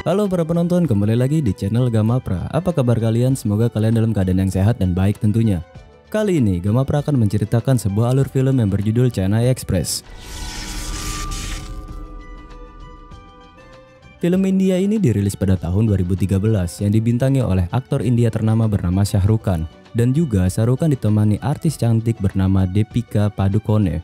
Halo para penonton, kembali lagi di channel Gamapra. Apa kabar kalian? Semoga kalian dalam keadaan yang sehat dan baik tentunya. Kali ini Gamapra akan menceritakan sebuah alur film yang berjudul Chennai Express. Film India ini dirilis pada tahun 2013 yang dibintangi oleh aktor India ternama bernama Shah Rukh Khan, dan juga Shah Rukh Khan ditemani artis cantik bernama Deepika Padukone.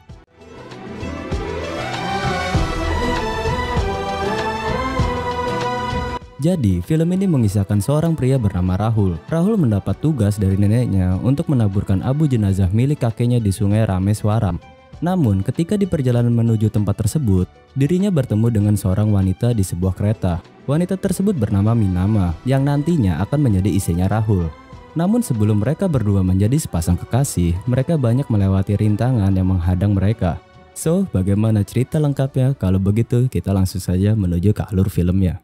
Jadi, film ini mengisahkan seorang pria bernama Rahul. Rahul mendapat tugas dari neneknya untuk menaburkan abu jenazah milik kakeknya di sungai Rameswaram. Namun, ketika di perjalanan menuju tempat tersebut, dirinya bertemu dengan seorang wanita di sebuah kereta. Wanita tersebut bernama Minama, yang nantinya akan menjadi istrinya Rahul. Namun sebelum mereka berdua menjadi sepasang kekasih, mereka banyak melewati rintangan yang menghadang mereka. So, bagaimana cerita lengkapnya? Kalau begitu, kita langsung saja menuju ke alur filmnya.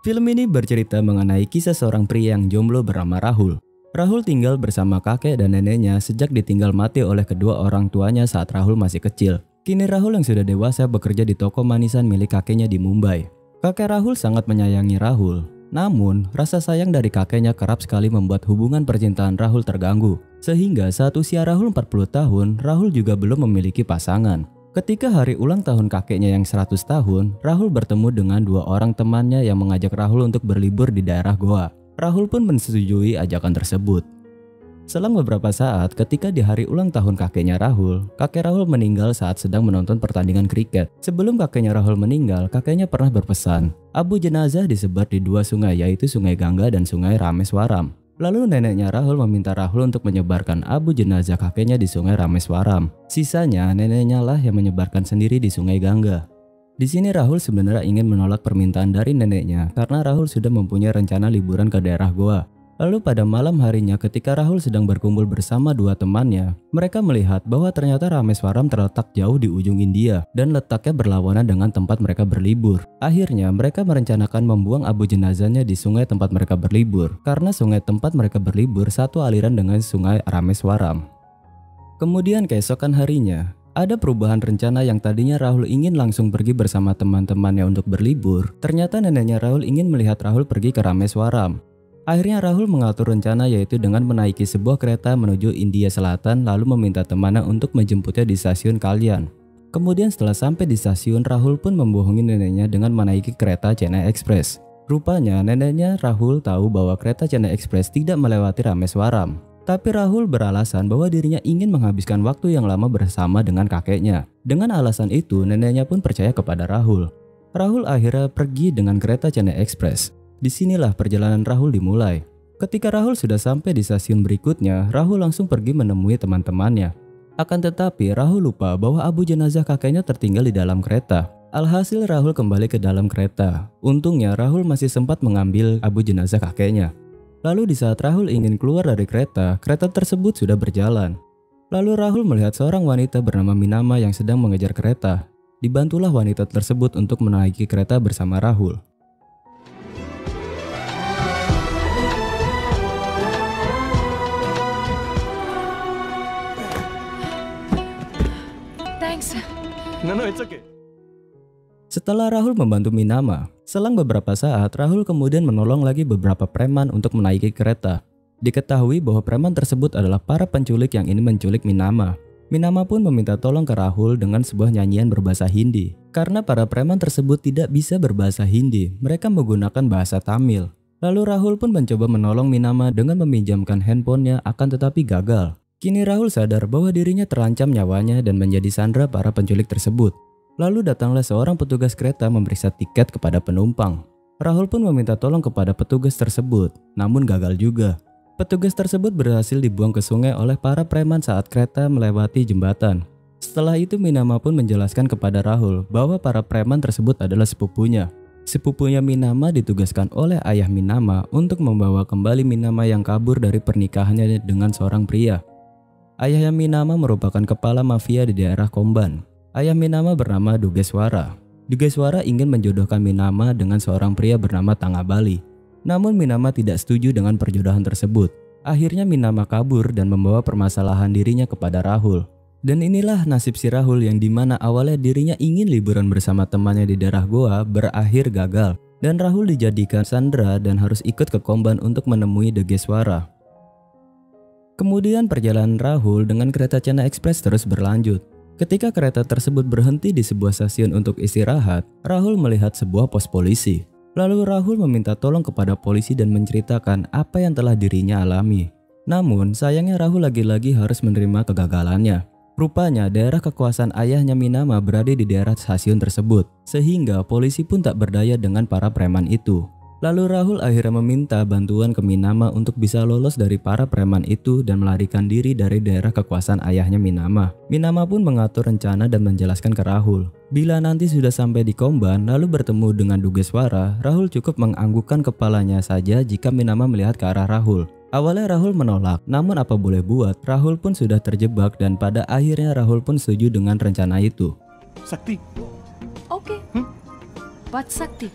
Film ini bercerita mengenai kisah seorang pria yang jomblo bernama Rahul. Rahul tinggal bersama kakek dan neneknya sejak ditinggal mati oleh kedua orang tuanya saat Rahul masih kecil. Kini Rahul yang sudah dewasa bekerja di toko manisan milik kakeknya di Mumbai. Kakek Rahul sangat menyayangi Rahul. Namun, rasa sayang dari kakeknya kerap sekali membuat hubungan percintaan Rahul terganggu. Sehingga saat usia Rahul 40 tahun, Rahul juga belum memiliki pasangan. Ketika hari ulang tahun kakeknya yang 100 tahun, Rahul bertemu dengan dua orang temannya yang mengajak Rahul untuk berlibur di daerah Goa. Rahul pun menyetujui ajakan tersebut. Selang beberapa saat, ketika di hari ulang tahun kakeknya Rahul, kakek Rahul meninggal saat sedang menonton pertandingan kriket. Sebelum kakeknya Rahul meninggal, kakeknya pernah berpesan, abu jenazah disebar di dua sungai, yaitu Sungai Gangga dan Sungai Rameswaram. Lalu neneknya Rahul meminta Rahul untuk menyebarkan abu jenazah kakeknya di Sungai Rameswaram. Sisanya neneknya lah yang menyebarkan sendiri di Sungai Gangga. Di sini Rahul sebenarnya ingin menolak permintaan dari neneknya karena Rahul sudah mempunyai rencana liburan ke daerah Goa. Lalu pada malam harinya ketika Rahul sedang berkumpul bersama dua temannya, mereka melihat bahwa ternyata Rameswaram terletak jauh di ujung India dan letaknya berlawanan dengan tempat mereka berlibur. Akhirnya mereka merencanakan membuang abu jenazahnya di sungai tempat mereka berlibur, karena sungai tempat mereka berlibur satu aliran dengan sungai Rameswaram. Kemudian keesokan harinya, ada perubahan rencana. Yang tadinya Rahul ingin langsung pergi bersama teman-temannya untuk berlibur, ternyata neneknya Rahul ingin melihat Rahul pergi ke Rameswaram. Akhirnya Rahul mengatur rencana, yaitu dengan menaiki sebuah kereta menuju India Selatan lalu meminta temannya untuk menjemputnya di stasiun Kalyan. Kemudian setelah sampai di stasiun, Rahul pun membohongi neneknya dengan menaiki kereta Chennai Express. Rupanya neneknya Rahul tahu bahwa kereta Chennai Express tidak melewati Rameswaram. Tapi Rahul beralasan bahwa dirinya ingin menghabiskan waktu yang lama bersama dengan kakeknya. Dengan alasan itu, neneknya pun percaya kepada Rahul. Rahul akhirnya pergi dengan kereta Chennai Express. Disinilah perjalanan Rahul dimulai. Ketika Rahul sudah sampai di stasiun berikutnya, Rahul langsung pergi menemui teman-temannya. Akan tetapi Rahul lupa bahwa abu jenazah kakeknya tertinggal di dalam kereta. Alhasil Rahul kembali ke dalam kereta. Untungnya Rahul masih sempat mengambil abu jenazah kakeknya. Lalu di saat Rahul ingin keluar dari kereta, kereta tersebut sudah berjalan. Lalu Rahul melihat seorang wanita bernama Minama yang sedang mengejar kereta. Dibantulah wanita tersebut untuk menaiki kereta bersama Rahul. No, it's okay. Setelah Rahul membantu Minama, selang beberapa saat Rahul kemudian menolong lagi beberapa preman untuk menaiki kereta. Diketahui bahwa preman tersebut adalah para penculik yang ingin menculik Minama. Minama pun meminta tolong ke Rahul dengan sebuah nyanyian berbahasa Hindi. Karena para preman tersebut tidak bisa berbahasa Hindi, mereka menggunakan bahasa Tamil. Lalu Rahul pun mencoba menolong Minama dengan meminjamkan handphonenya, akan tetapi gagal. Kini Rahul sadar bahwa dirinya terancam nyawanya dan menjadi sandera para penculik tersebut. Lalu datanglah seorang petugas kereta memeriksa tiket kepada penumpang. Rahul pun meminta tolong kepada petugas tersebut, namun gagal juga. Petugas tersebut berhasil dibuang ke sungai oleh para preman saat kereta melewati jembatan. Setelah itu Minama pun menjelaskan kepada Rahul bahwa para preman tersebut adalah sepupunya. Sepupunya Minama ditugaskan oleh ayah Minama untuk membawa kembali Minama yang kabur dari pernikahannya dengan seorang pria. Ayahnya Minama merupakan kepala mafia di daerah Komban. Ayah Minama bernama Dugeswara. Dugeswara ingin menjodohkan Minama dengan seorang pria bernama Tangabali. Namun Minama tidak setuju dengan perjodohan tersebut. Akhirnya Minama kabur dan membawa permasalahan dirinya kepada Rahul. Dan inilah nasib si Rahul yang dimana awalnya dirinya ingin liburan bersama temannya di daerah goa berakhir gagal. Dan Rahul dijadikan sandera dan harus ikut ke Komban untuk menemui Dugeswara. Kemudian perjalanan Rahul dengan kereta China Express terus berlanjut. Ketika kereta tersebut berhenti di sebuah stasiun untuk istirahat, Rahul melihat sebuah pos polisi. Lalu Rahul meminta tolong kepada polisi dan menceritakan apa yang telah dirinya alami. Namun sayangnya Rahul lagi-lagi harus menerima kegagalannya. Rupanya daerah kekuasaan ayahnya Minama berada di daerah stasiun tersebut, sehingga polisi pun tak berdaya dengan para preman itu. Lalu Rahul akhirnya meminta bantuan ke Minama untuk bisa lolos dari para preman itu dan melarikan diri dari daerah kekuasaan ayahnya Minama. Minama pun mengatur rencana dan menjelaskan ke Rahul. Bila nanti sudah sampai di Komban lalu bertemu dengan Dugeswara, Rahul cukup menganggukkan kepalanya saja jika Minama melihat ke arah Rahul. Awalnya Rahul menolak, namun apa boleh buat, Rahul pun sudah terjebak dan pada akhirnya Rahul pun setuju dengan rencana itu. Sakti. Oke. What Sakti?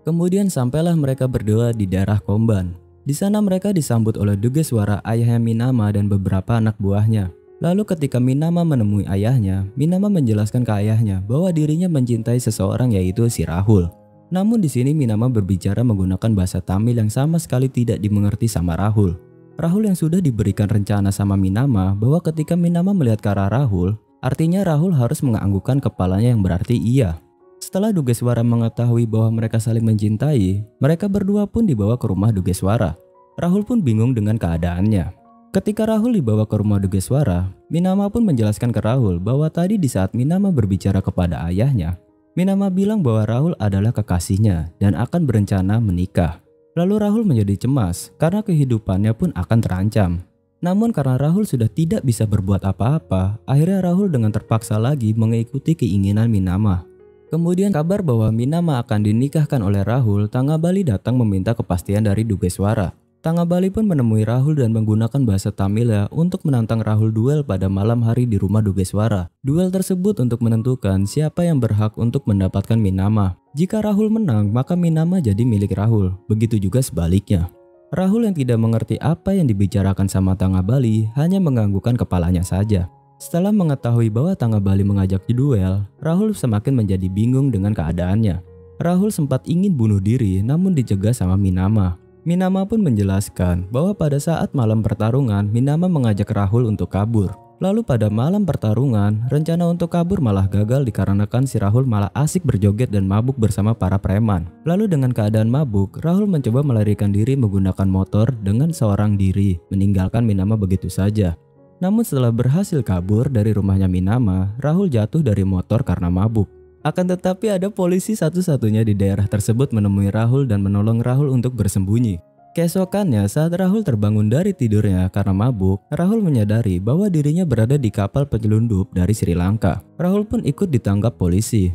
Kemudian sampailah mereka berdua di daerah Komban. Di sana mereka disambut oleh Dugeswara, ayahnya Minama dan beberapa anak buahnya. Lalu ketika Minama menemui ayahnya, Minama menjelaskan ke ayahnya bahwa dirinya mencintai seseorang yaitu si Rahul. Namun di sini Minama berbicara menggunakan bahasa Tamil yang sama sekali tidak dimengerti sama Rahul. Rahul yang sudah diberikan rencana sama Minama bahwa ketika Minama melihat ke arah Rahul, artinya Rahul harus menganggukkan kepalanya yang berarti iya. Setelah Dugeswara mengetahui bahwa mereka saling mencintai, mereka berdua pun dibawa ke rumah Dugeswara. Rahul pun bingung dengan keadaannya. Ketika Rahul dibawa ke rumah Dugeswara, Minama pun menjelaskan ke Rahul bahwa tadi di saat Minama berbicara kepada ayahnya, Minama bilang bahwa Rahul adalah kekasihnya dan akan berencana menikah. Lalu Rahul menjadi cemas karena kehidupannya pun akan terancam. Namun karena Rahul sudah tidak bisa berbuat apa-apa, akhirnya Rahul dengan terpaksa lagi mengikuti keinginan Minama. Kemudian kabar bahwa Minama akan dinikahkan oleh Rahul, Tangabali datang meminta kepastian dari Dugeswara. Tangabali pun menemui Rahul dan menggunakan bahasa Tamilnya untuk menantang Rahul duel pada malam hari di rumah Dugeswara. Duel tersebut untuk menentukan siapa yang berhak untuk mendapatkan Minama. Jika Rahul menang, maka Minama jadi milik Rahul. Begitu juga sebaliknya. Rahul yang tidak mengerti apa yang dibicarakan sama Tangabali hanya menganggukkan kepalanya saja. Setelah mengetahui bahwa Tangabali mengajak duel, Rahul semakin menjadi bingung dengan keadaannya. Rahul sempat ingin bunuh diri namun dicegah sama Minama. Minama pun menjelaskan bahwa pada saat malam pertarungan, Minama mengajak Rahul untuk kabur. Lalu pada malam pertarungan, rencana untuk kabur malah gagal dikarenakan si Rahul malah asik berjoget dan mabuk bersama para preman. Lalu dengan keadaan mabuk, Rahul mencoba melarikan diri menggunakan motor dengan seorang diri, meninggalkan Minama begitu saja. Namun setelah berhasil kabur dari rumahnya Minama, Rahul jatuh dari motor karena mabuk. Akan tetapi ada polisi satu-satunya di daerah tersebut menemui Rahul dan menolong Rahul untuk bersembunyi. Keesokannya saat Rahul terbangun dari tidurnya karena mabuk, Rahul menyadari bahwa dirinya berada di kapal penyelundup dari Sri Lanka. Rahul pun ikut ditangkap polisi.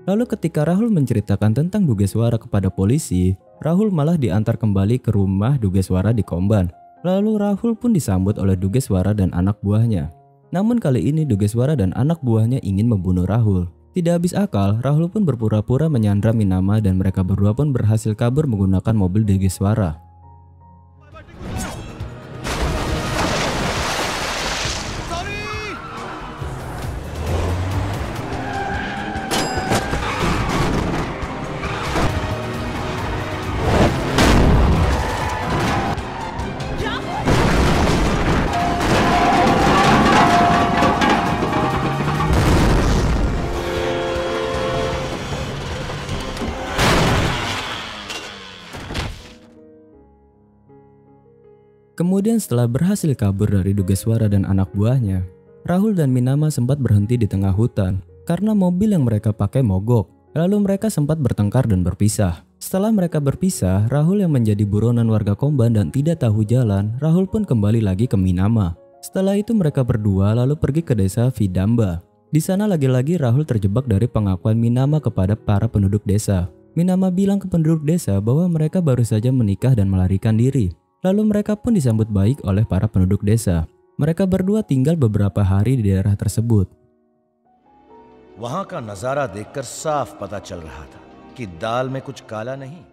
Lalu ketika Rahul menceritakan tentang Dugeswara kepada polisi, Rahul malah diantar kembali ke rumah Dugeswara di Komban. Lalu Rahul pun disambut oleh Dugeswara dan anak buahnya. Namun kali ini Dugeswara dan anak buahnya ingin membunuh Rahul. Tidak habis akal, Rahul pun berpura-pura menyandra Minama dan mereka berdua pun berhasil kabur menggunakan mobil Dugeswara. Kemudian setelah berhasil kabur dari Dugeswara dan anak buahnya, Rahul dan Minama sempat berhenti di tengah hutan karena mobil yang mereka pakai mogok. Lalu mereka sempat bertengkar dan berpisah. Setelah mereka berpisah, Rahul yang menjadi buronan warga Komban dan tidak tahu jalan, Rahul pun kembali lagi ke Minama. Setelah itu mereka berdua lalu pergi ke desa Vidamba. Di sana lagi-lagi Rahul terjebak dari pengakuan Minama kepada para penduduk desa. Minama bilang ke penduduk desa bahwa mereka baru saja menikah dan melarikan diri. Lalu mereka pun disambut baik oleh para penduduk desa. Mereka berdua tinggal beberapa hari di daerah tersebut. वहां का नजारा देखकर साफ पता चल रहा था कि दाल में कुछ काला नहीं.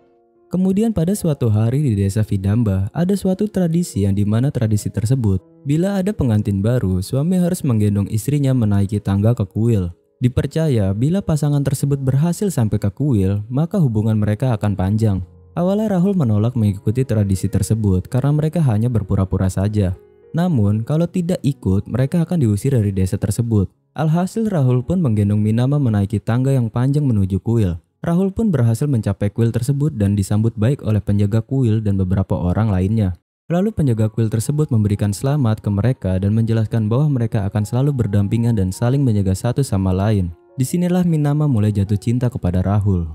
Kemudian pada suatu hari di desa Vidamba, ada suatu tradisi yang dimana tradisi tersebut, bila ada pengantin baru, suami harus menggendong istrinya menaiki tangga ke kuil. Dipercaya bila pasangan tersebut berhasil sampai ke kuil, maka hubungan mereka akan panjang. Awalnya Rahul menolak mengikuti tradisi tersebut karena mereka hanya berpura-pura saja. Namun kalau tidak ikut, mereka akan diusir dari desa tersebut. Alhasil Rahul pun menggendong Minama menaiki tangga yang panjang menuju kuil. Rahul pun berhasil mencapai kuil tersebut dan disambut baik oleh penjaga kuil dan beberapa orang lainnya. Lalu penjaga kuil tersebut memberikan selamat ke mereka dan menjelaskan bahwa mereka akan selalu berdampingan dan saling menjaga satu sama lain. Disinilah Minama mulai jatuh cinta kepada Rahul.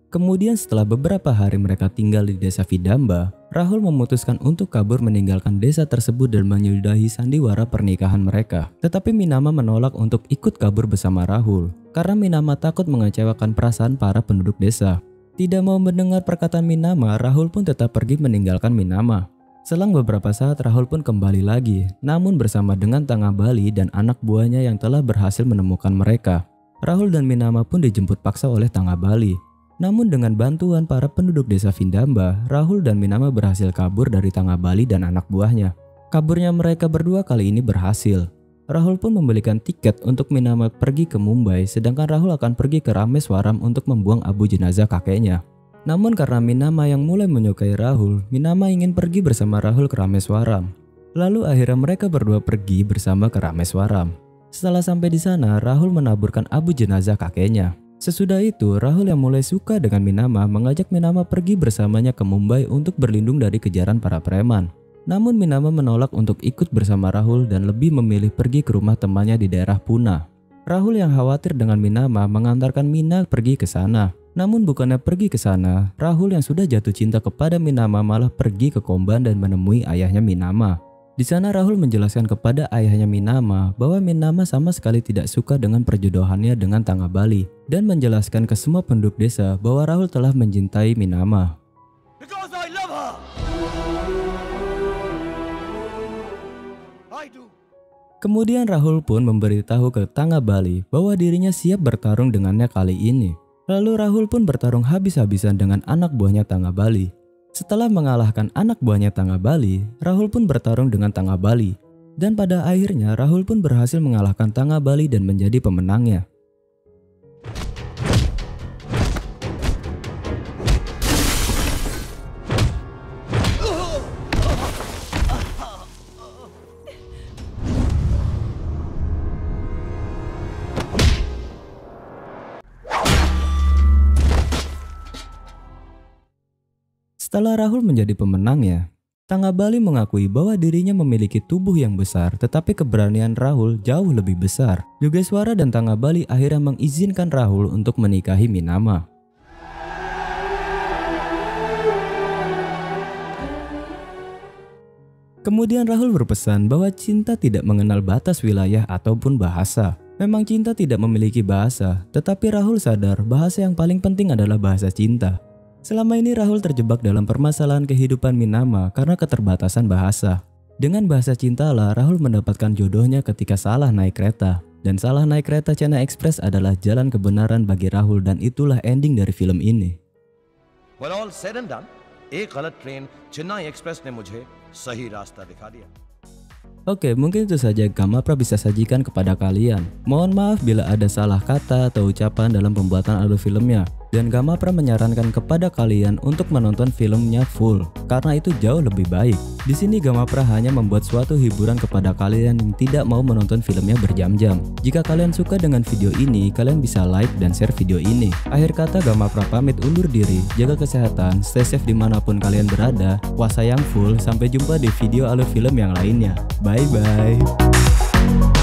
Kemudian setelah beberapa hari mereka tinggal di desa Vidamba, Rahul memutuskan untuk kabur meninggalkan desa tersebut dan menyudahi sandiwara pernikahan mereka. Tetapi Minama menolak untuk ikut kabur bersama Rahul, karena Minama takut mengecewakan perasaan para penduduk desa. Tidak mau mendengar perkataan Minama, Rahul pun tetap pergi meninggalkan Minama. Selang beberapa saat Rahul pun kembali lagi, namun bersama dengan Tangga Bali dan anak buahnya yang telah berhasil menemukan mereka. Rahul dan Minama pun dijemput paksa oleh Tangga Bali. Namun dengan bantuan para penduduk desa Vidamba, Rahul dan Minama berhasil kabur dari Tangga Bali dan anak buahnya. Kaburnya mereka berdua kali ini berhasil. Rahul pun membelikan tiket untuk Minama pergi ke Mumbai, sedangkan Rahul akan pergi ke Rameswaram untuk membuang abu jenazah kakeknya. Namun karena Minama yang mulai menyukai Rahul, Minama ingin pergi bersama Rahul ke Rameswaram. Lalu akhirnya mereka berdua pergi bersama ke Rameswaram. Setelah sampai di sana, Rahul menaburkan abu jenazah kakeknya. Sesudah itu, Rahul yang mulai suka dengan Minama mengajak Minama pergi bersamanya ke Mumbai untuk berlindung dari kejaran para preman. Namun Minama menolak untuk ikut bersama Rahul dan lebih memilih pergi ke rumah temannya di daerah Pune. Rahul yang khawatir dengan Minama mengantarkan Mina pergi ke sana. Namun bukannya pergi ke sana, Rahul yang sudah jatuh cinta kepada Minama malah pergi ke Komban dan menemui ayahnya Minama. Di sana Rahul menjelaskan kepada ayahnya Minama bahwa Minama sama sekali tidak suka dengan perjodohannya dengan Tangga Bali dan menjelaskan ke semua penduduk desa bahwa Rahul telah mencintai Minama. Because I love her. I do. Kemudian Rahul pun memberitahu ke Tangga Bali bahwa dirinya siap bertarung dengannya kali ini. Lalu Rahul pun bertarung habis-habisan dengan anak buahnya Tangga Bali. Setelah mengalahkan anak buahnya Tangga Bali, Rahul pun bertarung dengan Tangga Bali. Dan pada akhirnya Rahul pun berhasil mengalahkan Tangga Bali dan menjadi pemenangnya. Setelah Rahul menjadi pemenangnya, Tangga Bali mengakui bahwa dirinya memiliki tubuh yang besar, tetapi keberanian Rahul jauh lebih besar. Yogeswara dan Tangga Bali akhirnya mengizinkan Rahul untuk menikahi Minama. Kemudian Rahul berpesan bahwa cinta tidak mengenal batas wilayah ataupun bahasa. Memang cinta tidak memiliki bahasa, tetapi Rahul sadar bahasa yang paling penting adalah bahasa cinta. Selama ini Rahul terjebak dalam permasalahan kehidupan Minama karena keterbatasan bahasa. Dengan bahasa cintalah Rahul mendapatkan jodohnya ketika salah naik kereta. Dan salah naik kereta Chennai Express adalah jalan kebenaran bagi Rahul dan itulah ending dari film ini. When all said and done, एक गलत ट्रेन चेन्नई एक्सप्रेस ने मुझे सही रास्ता दिखा दिया. Oke, mungkin itu saja Gamapra bisa sajikan kepada kalian. Mohon maaf bila ada salah kata atau ucapan dalam pembuatan audio filmnya. Dan Gamapra menyarankan kepada kalian untuk menonton filmnya full, karena itu jauh lebih baik. Di sini Gamapra hanya membuat suatu hiburan kepada kalian yang tidak mau menonton filmnya berjam-jam. Jika kalian suka dengan video ini, kalian bisa like dan share video ini. Akhir kata Gamapra pamit undur diri, jaga kesehatan, stay safe dimanapun kalian berada, wasayang full, sampai jumpa di video alur film yang lainnya. Bye bye.